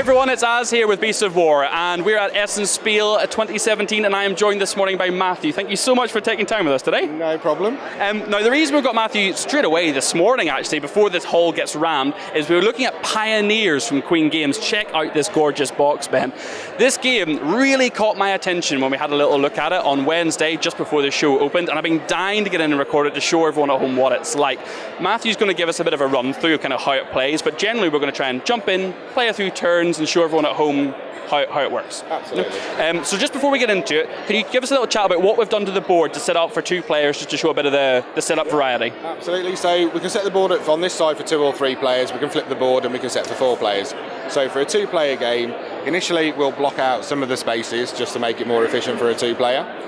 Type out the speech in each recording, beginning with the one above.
everyone, it's Az here with Beasts of War, and we're at Essen SPIEL 2017, and I am joined this morning by Matthew. Thank you so much for taking time with us today. No problem. Now, the reason we've got Matthew straight away this morning, actually, before this hall gets rammed, is we were looking at Pioneers from Queen Games. Check out this gorgeous box, Ben. This game really caught my attention when we had a little look at it on Wednesday, just before the show opened, and I've been dying to get in and record it to show everyone at home what it's like. Matthew's going to give us a bit of a run through kind of how it plays, but generally we're going to try and jump in, play a few turns, and show everyone at home how it works. Absolutely. So just before we get into it, can you give us a little chat about what we've done to the board to set up for two players, just to show a bit of the setup variety? Absolutely. So we can set the board up on this side for 2 or 3 players. We can flip the board and we can set for 4 players. So for a 2-player game, initially we'll block out some of the spaces just to make it more efficient for a 2-player.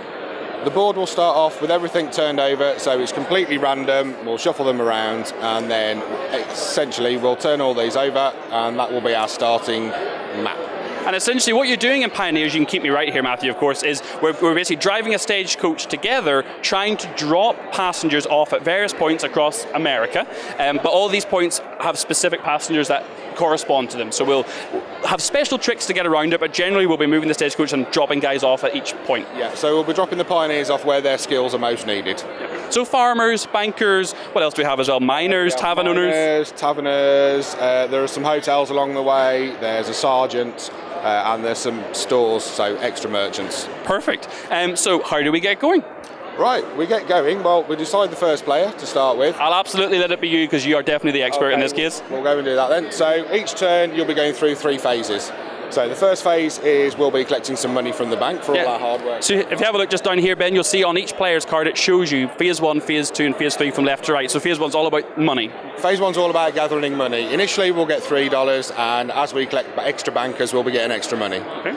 The board will start off with everything turned over, so it's completely random. We'll shuffle them around, and then essentially we'll turn all these over, and that will be our starting map. And essentially what you're doing in Pioneers, you can keep me right here, Matthew, of course, is we're basically driving a stagecoach together, trying to drop passengers off at various points across America, but all these points have specific passengers that correspond to them. So we'll have special tricks to get around it, but generally we'll be moving the stagecoach and dropping guys off at each point. Yeah, so we'll be dropping the Pioneers off where their skills are most needed. So farmers, bankers, what else do we have as well? Miners, tavern owners? Taverners, there are some hotels along the way, there's a sergeant, and there's some stores, so extra merchants. Perfect. So how do we get going? Right, we get going. Well, we decide the first player to start with. I'll absolutely let it be you, because you are definitely the expert in this case. We'll go and do that then. So each turn you'll be going through 3 phases. So the first phase is we'll be collecting some money from the bank for all our hard work. So if you have a look just down here, Ben, you'll see on each player's card it shows you phase 1, phase 2 and phase 3 from left to right. So phase 1's all about money. Phase 1's all about gathering money. Initially we'll get $3, and as we collect extra bankers we'll be getting extra money. Okay.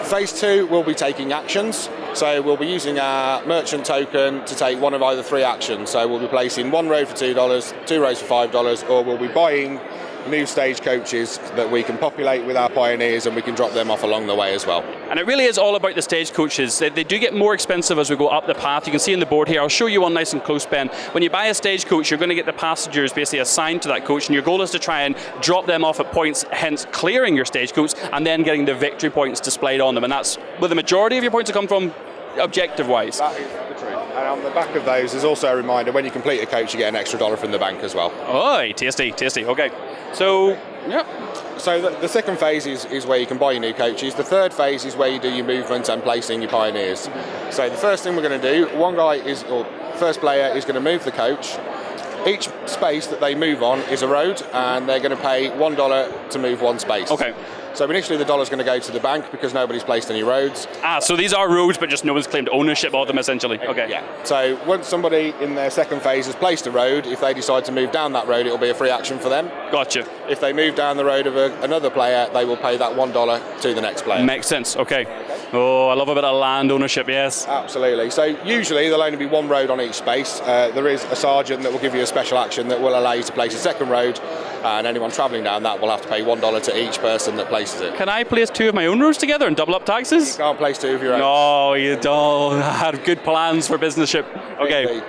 Phase 2 we'll be taking actions. So we'll be using our merchant token to take one of either 3 actions. So we'll be placing 1 road for $2, 2 roads for $5, or we'll be buying new stagecoaches that we can populate with our Pioneers, and we can drop them off along the way as well. And it really is all about the stagecoaches. They do get more expensive as we go up the path. You can see on the board here, I'll show you one nice and close, Ben. When you buy a stagecoach, you're going to get the passengers basically assigned to that coach, and your goal is to try and drop them off at points, hence clearing your stagecoach, and then getting the victory points displayed on them. And that's where the majority of your points will come from, objective-wise. That is the truth. And on the back of those is also a reminder, when you complete a coach, you get an extra $1 from the bank as well. Oh, tasty, tasty. Okay. So, yeah. So the second phase is where you can buy your new coaches. The third phase is where you do your movement and placing your Pioneers. So the first thing we're going to do, first player is going to move the coach. Each space that they move on is a road, and they're going to pay $1 to move 1 space. Okay. So initially the $1's going to go to the bank because nobody's placed any roads. So these are roads, but just no one's claimed ownership of them, essentially. Okay. Yeah. So once somebody in their second phase has placed a road, if they decide to move down that road, it'll be a free action for them. Gotcha. If they move down the road of another player, they will pay that $1 to the next player. Makes sense. Okay. Oh, I love a bit of land ownership, yes. Absolutely. So usually there'll only be 1 road on each space. There is a sergeant that will give you a special action that will allow you to place a second road, and anyone travelling down that will have to pay $1 to each person that places it. Can I place 2 of my own roads together and double up taxes? You can't place 2 of your own. No, you don't. I had good plans for business ship. Okay. Indeed.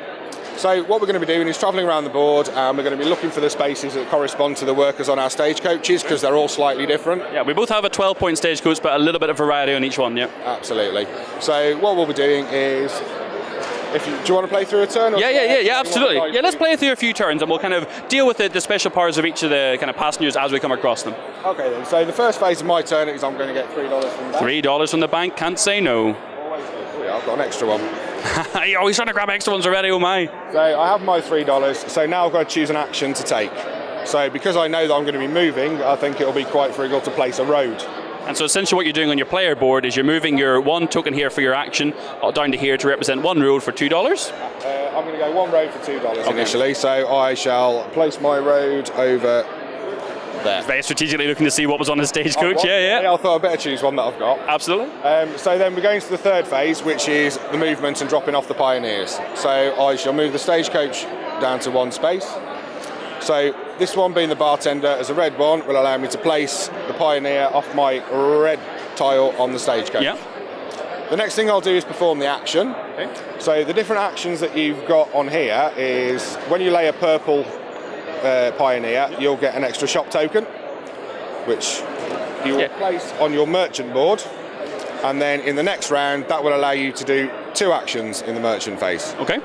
So what we're going to be doing is travelling around the board, and we're going to be looking for the spaces that correspond to the workers on our stagecoaches, because they're all slightly different. Yeah, we both have a 12-point stagecoach, but a little bit of variety on each one, yeah. Absolutely. So what we'll be doing is, do you want to play through a turn? Yeah, absolutely. Yeah, let's play through a few turns, and we'll kind of deal with the special powers of each of the kind of passengers as we come across them. Okay then, so the first phase of my turn is I'm going to get $3 from the bank. $3 from the bank, can't say no. Oh yeah, I've got an extra one. You're always trying to grab extra ones already, oh my. So I have my $3, so now I've got to choose an action to take. So because I know that I'm going to be moving, I think it'll be quite frugal to place a road. And so essentially what you're doing on your player board is you're moving your 1 token here for your action down to here to represent 1 road for $2. I'm going to go 1 road for $2 initially, so I shall place my road over there. Very strategically looking to see what was on the stagecoach, yeah. I thought I'd better choose one that I've got. Absolutely. So then we're going to the third phase, which is the movement and dropping off the Pioneers. So I shall move the stagecoach down to 1 space. So this one, being the bartender as a red one, will allow me to place the Pioneer off my red tile on the stagecoach. Yeah. The next thing I'll do is perform the action. Okay. So the different actions that you've got on here is when you lay a purple Pioneer, you'll get an extra shop token, which you will place on your merchant board, and then in the next round, that will allow you to do 2 actions in the merchant phase. Okay.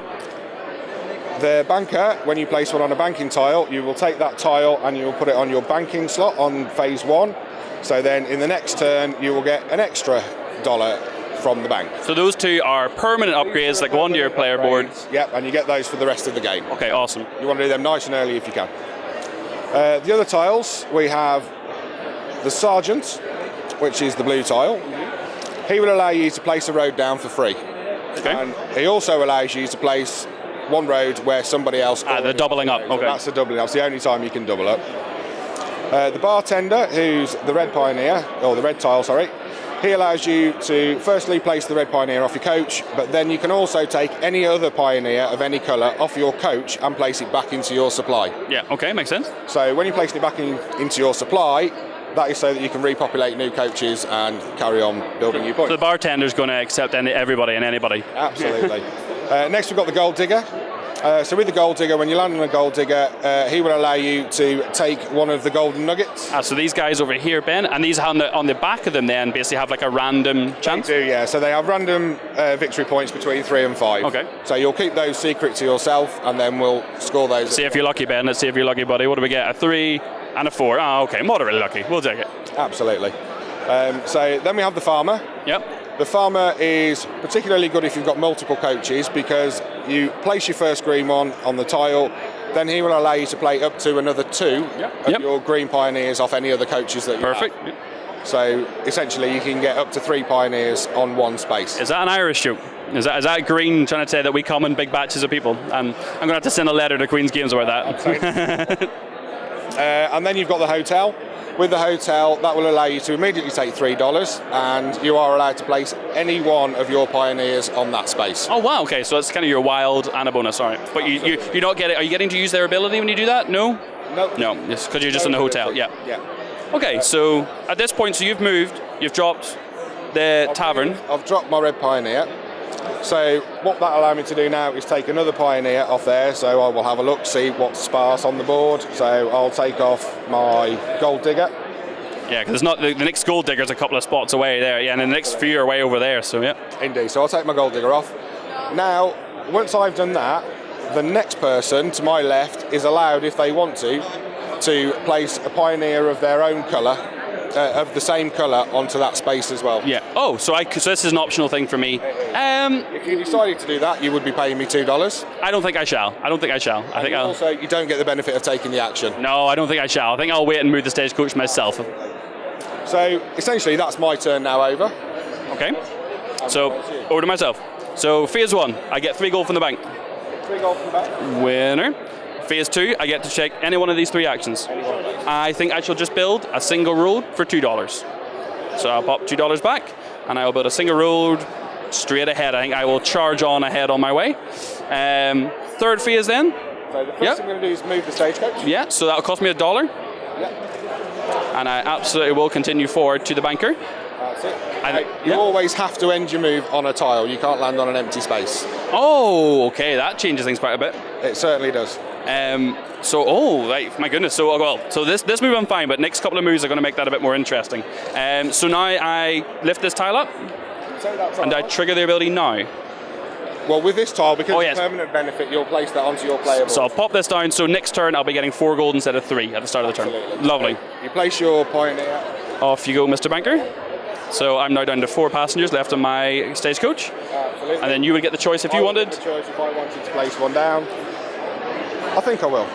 The banker, when you place one on a banking tile, you will take that tile and you will put it on your banking slot on phase 1. So then in the next turn, you will get an extra $1 from the bank. So those 2 are permanent upgrades that go onto your player board. Yep, and you get those for the rest of the game. Okay, awesome. You want to do them nice and early if you can. The other tiles, we have the Sergeant, which is the blue tile. He will allow you to place a road down for free. Okay. And he also allows you to place one road where somebody else... the doubling up, okay. That's the doubling up. It's the only time you can double up. The bartender, who's the red pioneer, or the red tile, sorry, he allows you to firstly place the red pioneer off your coach, but then you can also take any other pioneer of any colour off your coach and place it back into your supply. Yeah, okay, makes sense. So when you place it back into your supply, that is so that you can repopulate new coaches and carry on building new points. So the bartender's going to accept everybody and anybody. Absolutely. Next we've got the gold digger. So with the gold digger, when you land on a gold digger, he will allow you to take one of the golden nuggets. So these guys over here, Ben, and these on the back of them then basically have like a random chance? They do, yeah. So they have random victory points between 3 and 5. Okay. So you'll keep those secret to yourself, and then we'll score those. See if you're lucky, Ben. Let's see if you're lucky, buddy. What do we get? A 3 and a 4. Oh, okay. Moderately lucky. We'll take it. Absolutely. So then we have the farmer. Yep. The farmer is particularly good if you've got multiple coaches, because you place your first green one on the tile, then he will allow you to play up to another 2 of your green pioneers off any other coaches that you Perfect. have. So essentially you can get up to 3 pioneers on one space. Is that an Irish joke? Is that Green trying to say that we come in big batches of people? I'm going to have to send a letter to Queen's Games about that. And then you've got the hotel. With the hotel, that will allow you to immediately take $3, and you are allowed to place any one of your pioneers on that space. Oh wow, okay, so that's kind of your wild and a bonus, all right. But you don't get it. Are you getting to use their ability when you do that? No? Nope. No, it's because you're just in the hotel, yeah. Yeah. Okay, so at this point, so you've moved, you've dropped the tavern. I've dropped my red pioneer. So what that allows me to do now is take another pioneer off there, so I will have a look, see what's sparse on the board. So I'll take off my gold digger. Yeah, because it's not the next gold digger's a couple of spots away there, yeah, and the next few are way over there, so yeah. Indeed, so I'll take my gold digger off. Now, once I've done that, the next person to my left is allowed, if they want to place a pioneer of their own colour, of the same colour, onto that space as well. Yeah. Oh, so this is an optional thing for me. If you decided to do that, you would be paying me $2. I don't think I shall. I think I'll. Also, you don't get the benefit of taking the action. No, I don't think I shall. I think I'll wait and move the stagecoach myself. So essentially, that's my turn now over. Okay. So over to myself. So phase 1, I get 3 gold from the bank. 3 gold from the bank. Winner. Phase 2, I get to check any one of these 3 actions. I think I shall just build a single road for $2. So I'll pop $2 back, and I will build a single road straight ahead. I think I will charge on ahead on my way. Third phase then. So the first thing I'm going to do is move the stagecoach. Yeah, so that'll cost me $1. Yeah. And I absolutely will continue forward to the banker. That's it. You always have to end your move on a tile. You can't land on an empty space. Oh, okay, that changes things quite a bit. It certainly does. Right, my goodness. So this move I'm fine, but next couple of moves are going to make that a bit more interesting. So now I lift this tile up, and I trigger the ability now. Well, with this tile, because it's a permanent benefit, you'll place that onto your player board. So I'll pop this down, so next turn I'll be getting 4 gold instead of 3 at the start of the turn. Absolutely. Lovely. You place your pioneer. Off you go, Mr. Banker. So I'm now down to 4 passengers left on my stagecoach. Absolutely. And then you would get the choice if you wanted. The choice if I wanted to place one down. I think I will.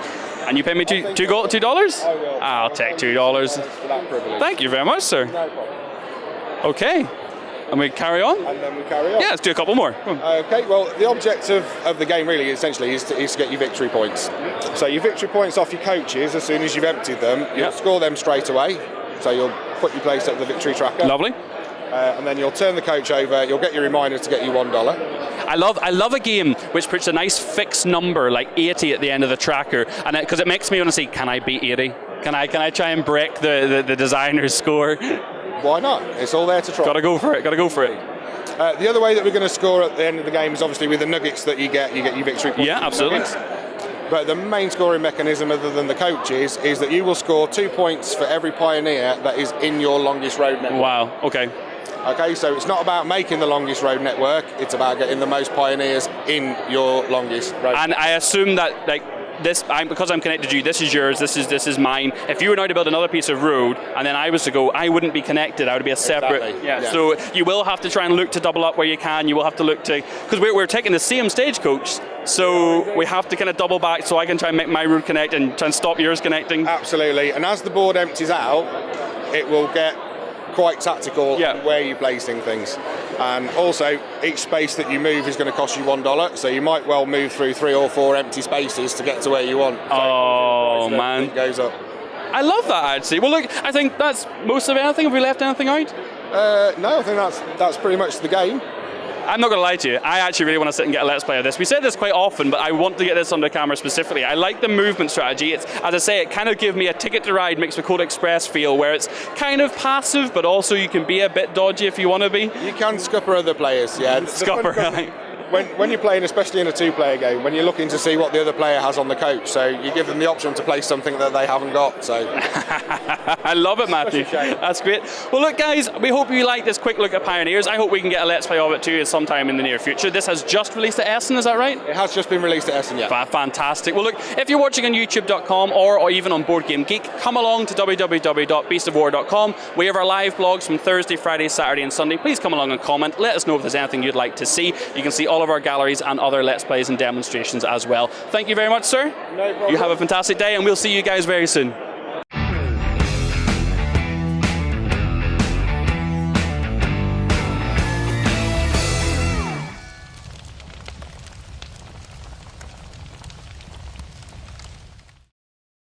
And you pay me $2? I will. I'll take $2. For that privilege. Thank you very much, sir. No problem. Okay. And we carry on? And then we carry on. Yeah, let's do a couple more. Okay, well, the objective of the game really essentially is to get your victory points. So your victory points off your coaches, as soon as you've emptied them, you'll score them straight away. So you'll put your place at the victory tracker. Lovely. And then you'll turn the coach over, you'll get your reminder to get you $1. I love a game which puts a nice fixed number like 80 at the end of the tracker, and because it makes me want to see, can I beat 80? Can I try and break the designer's score? Why not? It's all there to try. Gotta go for it. The other way that we're going to score at the end of the game is obviously with the nuggets that you get your victory points. Yeah, absolutely. Nuggets. But the main scoring mechanism, other than the coaches, is that you will score 2 points for every pioneer that is in your longest road network. Wow, okay. Okay, so it's not about making the longest road network, it's about getting the most pioneers in your longest road. And I assume that, like, because I'm connected to you, this is yours, this is mine. If you were now to build another piece of road and then I was to go, I wouldn't be connected, I would be a separate. Exactly. Yeah. So you will have to try and look to double up where you can, you will have to look to, because we're taking the same stagecoach, so we have to kind of double back so I can try and make my road connect and try and stop yours connecting. Absolutely, and as the board empties out, it will get quite tactical in where you're placing things. And also, each space that you move is going to cost you $1, so you might well move through 3 or 4 empty spaces to get to where you want. Oh, man. It goes up. I love that, actually. Well, look, I think that's most of anything. Have we left anything out? No, I think that's pretty much the game. I'm not going to lie to you, I actually really want to sit and get a Let's Play of this. We say this quite often, but I want to get this under camera specifically. I like the movement strategy. It's, as I say, it kind of gives me a Ticket to Ride mixed with Code Express feel, where it's kind of passive, but also you can be a bit dodgy if you want to be. You can scupper other players, yeah. Scupper, right. When you're playing, especially in a 2-player game, when you're looking to see what the other player has on the coach, so you give them the option to play something that they haven't got. So I love it, Matthew. That's great. Well, look, guys, we hope you like this quick look at Pioneers. I hope we can get a Let's Play of it too sometime in the near future. This has just released at Essen, is that right? It has just been released at Essen, yeah. Fantastic. Well, look, if you're watching on YouTube.com or even on Board Game Geek, come along to www.beastofwar.com. We have our live blogs from Thursday, Friday, Saturday, and Sunday. Please come along and comment. Let us know if there's anything you'd like to see. You can see all of our galleries and other Let's Plays and demonstrations as well. Thank you very much, sir. No problem. You have a fantastic day, and we'll see you guys very soon.